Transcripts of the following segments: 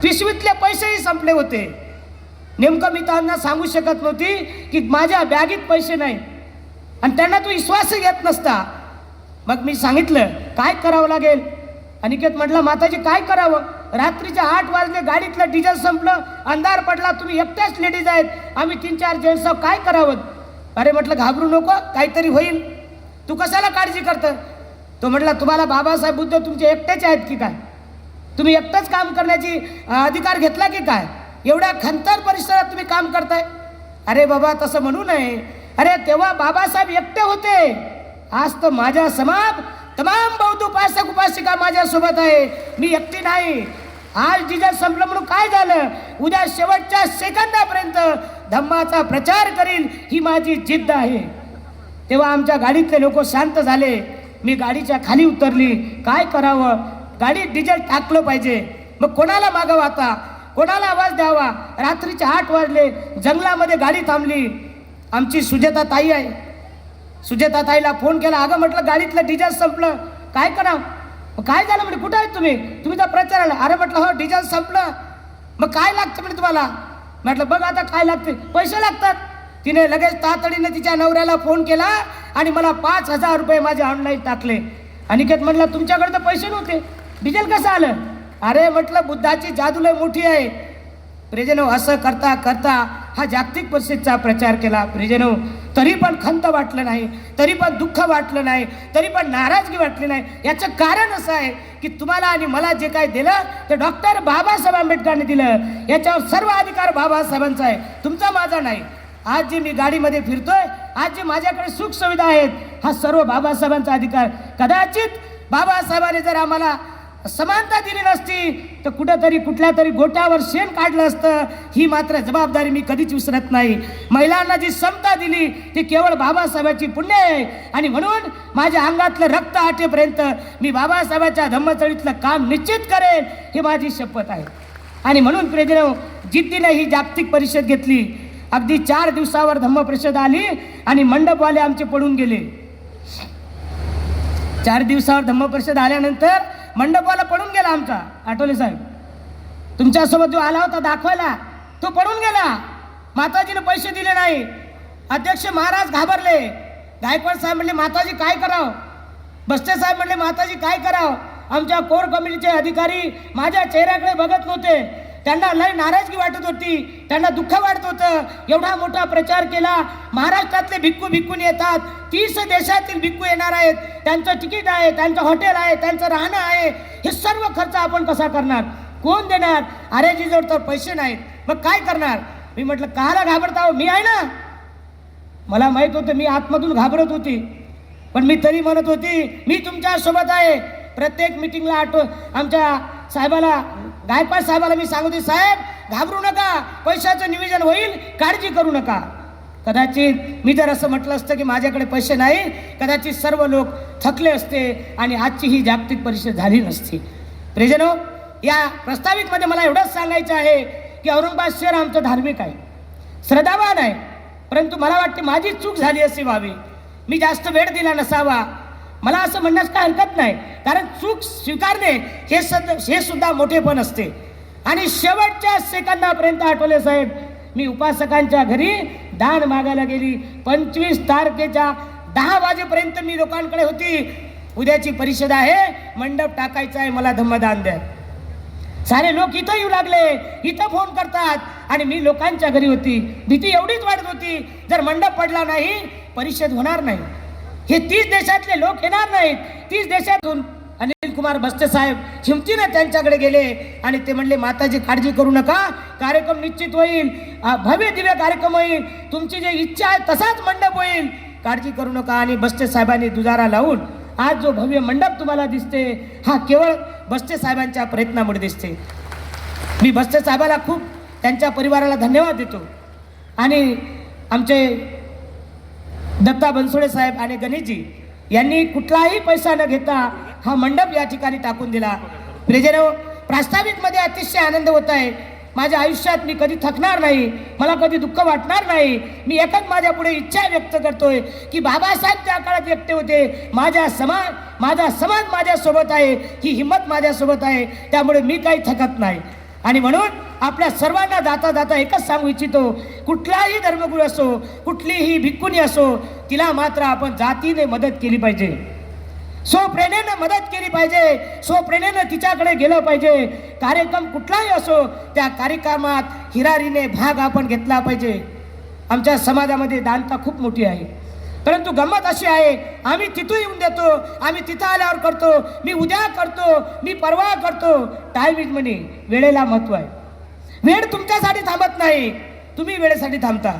पिशवीतले पैसेही संपले होते. नेमकं मी त्यांना सांगू शकत नव्हती की माझ्या बॅगेत पैसे नाही, आणि त्यांना तो विश्वास येत नसता. मग मी सांगितलं काय करावं लागेल. अनिकेत म्हटलं माताजी काय करावं, रात्रीच्या 8 वाजले, गाडीतलं डिझेल संपलं, अंधार पडला, तुम्ही एकट्याच लेडीज आहेत, आम्ही 3-4 जेंट्स आहोत, काय करावं. अरे म्हटलं घाबरू नको, काहीतरी होईल, तू कशाला काळजी करतं. तो म्हटला तुम्हाला बाबासाहेब बुद्ध तुमचे एकटेच आहेत की काय, तुम्ही एकटंच काम करण्याची अधिकार घेतला की काय, एवढ्या खंतर परिसरात तुम्ही काम करताय. अरे बाबा तसं म्हणू नये, अरे तेव्हा बाबासाहेब एकटे होते, आज तर माझ्या समाज तमाम बौद्ध उपासक उपासिका माझ्यासोबत आहे, मी एकटी नाही. आज डिझेल संपलं म्हणून काय झालं, उद्या शेवटच्या सेकंदापर्यंत धम्माचा प्रचार करील ही माझी जिद्द आहे. तेव्हा आमच्या गाडीतले लोक शांत झाले. मी गाडीच्या खाली उतरली, काय करावं, गाडीत डिझेल टाकलं पाहिजे, मग कोणाला मागावं आता, कोणाला आवाज द्यावा. रात्रीचे 8 वाजले, जंगलामध्ये गाडी थांबली. आमची सुजाता ताई आहे, सुजाता ताईला फोन केला, अगं म्हटलं गाडीतलं डिझेल संपलं, काय करा. काय झालं म्हणजे कुठं आहेत तुम्ही तर प्रचाराला. अरे म्हटलं हो डिझेल संपलं, मग काय लागतं म्हणजे तुम्हाला. म्हटलं बघ आता काय लागते, पैसे लागतात. तिने लगेच तातडीने तिच्या नवऱ्याला फोन केला आणि मला 5,000 रुपये माझे ऑनलाईन टाकले. अनिकेत म्हटलं तुमच्याकडे तर पैसे नव्हते, डिझेल कसं आलं. अरे म्हटलं बुद्धाची जादू लय मोठी आहे. प्रियजनो असं करता करता हा जागतिक परिषदेचा प्रचार केला. प्रियजनो तरी पण खंत वाटलं नाही, तरी पण दुःख वाटलं नाही, तरी पण नाराजगी वाटली नाही. याचं कारण असं आहे की तुम्हाला आणि मला जे काय दिलं ते डॉक्टर बाबासाहेब आंबेडकरांनी दिलं. याच्यावर सर्व अधिकार बाबासाहेबांचा आहे, तुमचा माझा नाही. आज जे मी गाडीमध्ये फिरतोय, आज जे माझ्याकडे सुख सुविधा आहेत, हा सर्व बाबासाहेबांचा अधिकार. कदाचित बाबासाहेबांनी जर आम्हाला समानता दिली नसती तर कुठंतरी कुठल्या तरी गोट्यावर शेण काढलं असतं. ही मात्र जबाबदारी मी कधीच विसरत नाही. महिलांना जी समता दिली ती केवळ बाबासाहेबांची पुण्य आहे, आणि म्हणून माझ्या अंगातलं रक्त आटेपर्यंत मी बाबासाहेबांच्या धम्मचळीतलं काम निश्चित करेन, ही माझी शपथ आहे. आणि म्हणून प्रियजनो जिद्दीने ही जागतिक परिषद घेतली. अगदी 4 दिवसावर धम्म परिषद आली आणि मंडपवाले आमचे पडून गेले. 4 दिवसावर धम्म परिषद आल्यानंतर मंडपवाला पडून गेला आमचा आठवले साहेब, तुमच्यासोबत जो आला होता दाखवायला तो पडून गेला. माताजीने पैसे दिले नाही. अध्यक्ष महाराज घाबरले. गायकवाड साहेब म्हणले माताजी काय करावं, बस्ते साहेब म्हणले माताजी काय करावं. आमच्या कोर कमिटीचे अधिकारी माझ्या चेहऱ्याकडे बघत नव्हते, त्यांना लय नाराजगी वाटत होती, त्यांना दुःख वाटत होतं. एवढा मोठा प्रचार केला, महाराष्ट्रातले भिक्खून येतात, 30 देशातील भिक्खू येणार आहेत, त्यांचं तिकीट आहे, त्यांचं हॉटेल आहे, त्यांचं राहणं आहे, हे सर्व खर्च आपण कसा करणार, कोण देणार. अरे जीजवळ तर पैसे नाहीत, मग काय करणार. मी म्हटलं काला घाबरता हो, मी आहे ना. मला माहीत होतं मी आतमधून घाबरत होती, पण मी तरी म्हणत होती मी तुमच्या सोबत आहे. प्रत्येक मिटिंगला आमच्या साहेबाला, गायकवाड साहेबाला मी सांगते, साहेब घाबरू नका, पैशाचं नियोजन होईल, काळजी करू नका. कदाचित मी जर असं म्हटलं असतं की माझ्याकडे पैसे नाही, कदाचित सर्व लोक थकले असते आणि आजची ही जागतिक परिषद झाली नसती. प्रियजनो या प्रस्तावितमध्ये मला एवढंच सांगायचं आहे की औरंगाबाद शहर आमचं धार्मिक आहे, श्रद्धावान आहे, परंतु मला वाटते माझी चूक झाली अशी व्हावी, मी जास्त वेळ दिला नसावा. मला असं म्हणण्यास काय हरकत नाही, कारण चूक स्वीकारणे हे सुद्धा मोठेपण असते. आणि शेवटच्या सेकंदापर्यंत आठवले साहेब मी उपासकांच्या घरी दान मागायला गेली. 25 तारखेच्या 10 वाजेपर्यंत मी लोकांकडे होती. उद्याची परिषद आहे, मंडप टाकायचा आहे, मला धम्मदान द्या. सारे लोक इथं येऊ लागले, इथं फोन करतात, आणि मी लोकांच्या घरी होती. भीती एवढीच वाटत होती, जर मंडप पडला नाही परिषद होणार नाही. हे 30 देशातले लोक येणार नाहीत. 30 देशातून अनिल कुमार बस्ते साहेब हिमतीने त्यांच्याकडे गेले आणि ते म्हणले माताजी काळजी करू नका, कार्यक्रम निश्चित होईल, भव्य दिव्य कार्यक्रम होईल, तुमची जी इच्छा आहे तसाच मंडप होईल, काळजी करू नका. आणि बस्ते साहेबांनी दुजारा लावून आज जो भव्य मंडप तुम्हाला दिसते हा केवळ बस्ते साहेबांच्या प्रयत्नामुळे दिसते. मी बस्ते साहेबाला खूप, त्यांच्या परिवाराला धन्यवाद देतो. आणि आमचे दत्ता बनसोडे साहेब आणि गणेशजी यांनी कुठलाही पैसा न घेता हा मंडप या ठिकाणी टाकून दिला. प्रियजनो प्रास्ताविकमध्ये अतिशय आनंद होत आहे. माझ्या आयुष्यात मी कधी थकणार नाही, मला कधी दुःख वाटणार नाही. मी एकच माझ्या पुढे इच्छा व्यक्त करतोय की बाबासाहेब त्या काळात एकटे होते, माझा समाज माझ्यासोबत आहे, ही हिंमत माझ्यासोबत आहे, त्यामुळे मी काही थकत नाही. आणि म्हणून आपल्या सर्वांना जाता जाता एकच सांगू इच्छितो, कुठलाही धर्मगुरू असो, कुठलीही भिक्खुनी असो, तिला मात्र आपण जातीने मदत केली पाहिजे, स्वप्रेरणेनं मदत केली पाहिजे, स्वप्रेरणेनं तिच्याकडे गेलं पाहिजे. कार्यक्रम कुठलाही असो त्या कार्यक्रमात हिरारीने भाग आपण घेतला पाहिजे. आमच्या समाजामध्ये दानता खूप मोठी आहे, परंतु गंमत अशी आहे, आम्ही तिथं येऊन देतो, आम्ही तिथं आल्यावर करतो, मी उद्या करतो, मी परवा करतो. टाइम इज मनी, वेळेला महत्त्व आहे. वेळ तुमच्यासाठी थांबत नाही, तुम्ही वेळेसाठी थांबता.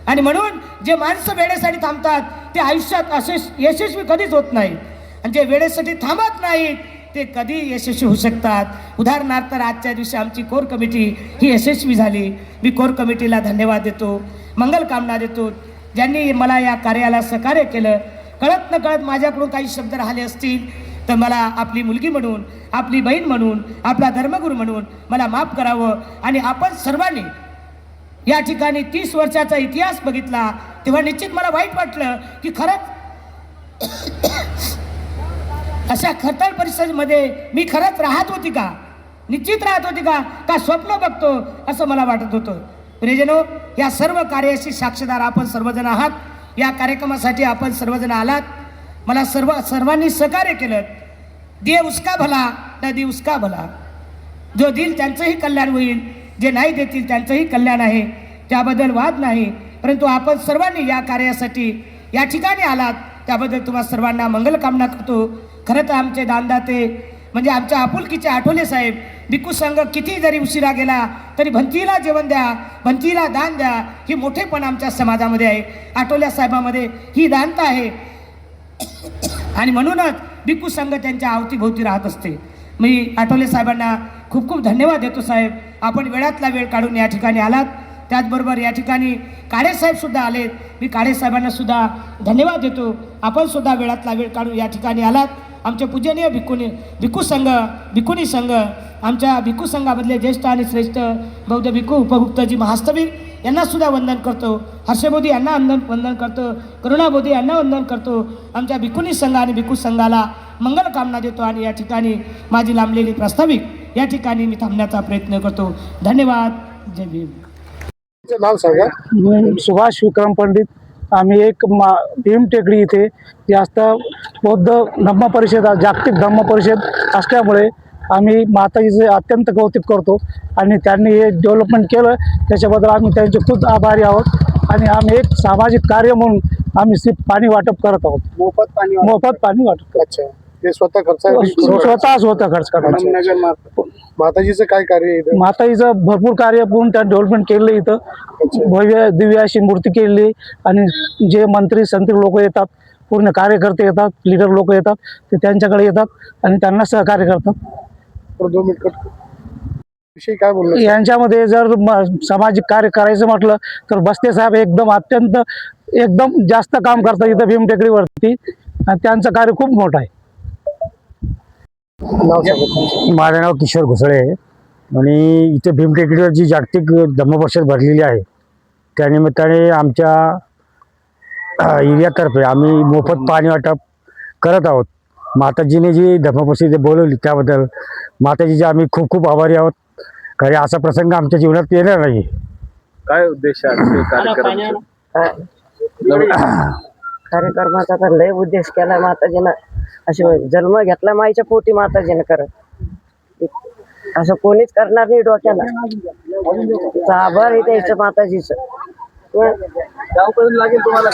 आणि म्हणून जे माणसं वेळेसाठी थांबतात ते आयुष्यात असे यशस्वी कधीच होत नाही, आणि जे वेळेसाठी थांबत नाहीत ते कधी यशस्वी होऊ शकतात. उदाहरणार्थ आजच्या दिवशी आमची कोर कमिटी ही यशस्वी झाली. मी कोर कमिटीला धन्यवाद देतो, मंगलकामना देतो, ज्यांनी मला या कार्याला सहकार्य केलं. कळत न कळत माझ्याकडून काही शब्द राहिले असतील तर मला आपली मुलगी म्हणून, आपली बहीण म्हणून, आपला धर्मगुरू म्हणून मला माफ करावं. आणि आपण सर्वांनी या ठिकाणी 30 वर्षाचा इतिहास बघितला तेव्हा निश्चित मला वाईट वाटलं की खरंच अशा खरतर परिस्थितीमध्ये मी खरंच राहत होती का, निश्चित राहत होती का स्वप्न बघतो असं मला वाटत होतं. प्रियजनो, या सर्व कार्याशी साक्षीदार आपण सर्वजण आहात. या कार्यक्रमासाठी आपण सर्वजण आलात, मला सर्वांनी सहकार्य केलं. दे उसका भला न दे उसका भला, जो दिल त्यांचंही कल्याण होईल, जे नाही देतील त्यांचंही कल्याण आहे, त्याबद्दल वाद नाही. परंतु आपण सर्वांनी या कार्यासाठी या ठिकाणी आलात त्याबद्दल तुम्हा सर्वांना मंगलकामना करतो. खरं तर आमचे दानदाते म्हणजे आमच्या आपुलकीचे आठवले साहेब, भिक्खू संघ किती जरी उशिरा गेला तरी भंतीला जेवण द्या, भंतीला दान द्या, ही मोठेपण आमच्या समाजामध्ये आहे. आठवल्या साहेबामध्ये ही दानता आहे आणि म्हणूनच भिक्खू संघ त्यांच्या अवतीभोवती राहत असते. मी आठवले साहेबांना खूप खूप धन्यवाद देतो. साहेब, आपण वेळातला वेळ काढून या ठिकाणी आलात. त्याचबरोबर या ठिकाणी काळेसाहेबसुद्धा आलेत, मी काळेसाहेबांना सुद्धा धन्यवाद देतो. आपण सुद्धा वेळातला वेळ काढून या ठिकाणी आलात. आमचे पूजनीय भिक्खुनी संघ, आमच्या भिक्खू संघामधले ज्येष्ठ आणि श्रेष्ठ बौद्ध भिक्खू उपभुक्तजी महास्तवीर यांना सुद्धा वंदन करतो. हर्षबोधी यांना वंदन करतो, करुणाबोधी यांना वंदन करतो. आमच्या भिक्खुनी संघ आणि भिक्खू संघाला मंगलकामना देतो. आणि या ठिकाणी माझी लांबलेली प्रास्ताविक या ठिकाणी मी थांबण्याचा प्रयत्न करतो. धन्यवाद. जय भीम. नाव सांगा. सुभाष विक्रम पंडित. आम्ही एक भीम टेकडी इथे जास्त बौद्ध धम्म परिषद, जागतिक धम्म परिषद असल्यामुळे आम्ही माताजीचे अत्यंत कौतुक करतो आणि त्यांनी हे डेव्हलपमेंट केलं त्याच्याबद्दल आम्ही त्यांचे खूप आभारी आहोत. आणि आम्ही एक सामाजिक कार्य म्हणून आम्ही पाणी वाटप करत आहोत. मोफत पाणी वाटप. अच्छा, हे स्वतः खर्च स्वतः खर्च करतात. माताजीचं काय कार्य आहे? माताजीचं भरपूर कार्य पूर्ण त्या डेव्हलपमेंट केलेलं इथं. भव्य दिव्य अशी मूर्ती केलेली आणि जे मंत्री संत्री लोक येतात, पूर्ण कार्यकर्ते येतात, लीडर लोक येतात, ते त्यांच्याकडे येतात आणि त्यांना सहकार्य करतात. 2 मिनिट विषयी काय बोललो? यांच्यामध्ये जर सामाजिक कार्य करायचं म्हटलं तर बस्ते साहेब एकदम जास्त काम करतात इथं भीम टेकडीवरती आणि त्यांचं कार्य खूप मोठं आहे. माझं नाव किशोर घुसळे आहे आणि इथे भीम टेकडीवर जी जागतिक धम्म परिषद भरलेली आहे त्यानिमित्ताने आमच्या एरियातर्फे आम्ही मोफत पाणी वाटप करत आहोत. माताजीने जी धम्म परिषद बोलवली त्याबद्दल माताजीचे आम्ही खूप खूप आभारी आहोत. कारण असा प्रसंग आमच्या जीवनात येणार नाही. काय उद्देश आहे कार्यक्रमाचा तर लय उद्देश केला माताजीनं. असे जन्म घेतला माईच्या पोटी माताजीनं करत, असं कोणीच करणार नाही डोक्याला. आभार आहे त्याचं माताजीचं. गाव करून लागेल तुम्हाला.